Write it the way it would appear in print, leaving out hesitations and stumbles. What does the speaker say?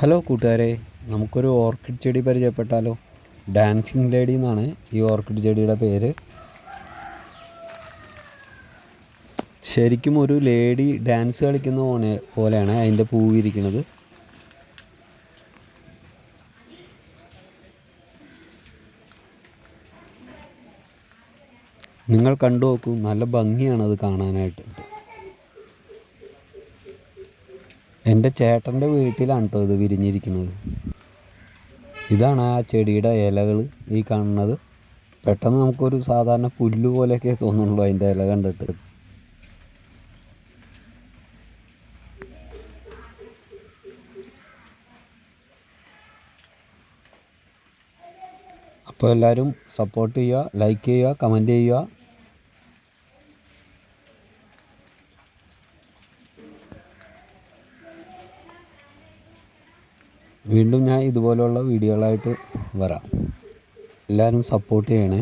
Hello കൂട്ടുകാരെ, നമുക്കൊരു orchid ചെടി പരിചയപ്പെട്ടാലോ? ഡാൻസിങ് ലേഡി എന്നാണ് ഈ ഓർക്കിഡ് ചെടിയുടെ പേര്. ശരിക്കും ഒരു ലേഡി ഡാൻസ് കളിക്കുന്ന പോലെയാണ് അതിൻ്റെ പൂവിരിക്കുന്നത്. നിങ്ങൾ കണ്ടു നോക്കൂ, നല്ല ഭംഗിയാണത് കാണാനായിട്ട്. എൻ്റെ ചേട്ടൻ്റെ വീട്ടിലാണ് കേട്ടോ ഇത് വിരിഞ്ഞിരിക്കുന്നത്. ഇതാണ് ആ ചെടിയുടെ ഇലകൾ ഈ കാണുന്നത്. പെട്ടെന്ന് നമുക്കൊരു സാധാരണ പുല്ല് പോലെയൊക്കെ തോന്നുള്ളൂ അതിൻ്റെ ഇല കണ്ടിട്ട്. അപ്പോൾ എല്ലാവരും സപ്പോർട്ട് ചെയ്യുക, ലൈക്ക് ചെയ്യുക, കമൻറ്റ് ചെയ്യുക. വീണ്ടും ഞാൻ ഇതുപോലെയുള്ള വീഡിയോകളായിട്ട് വരാം. എല്ലാവരും സപ്പോർട്ട് ചെയ്യണേ.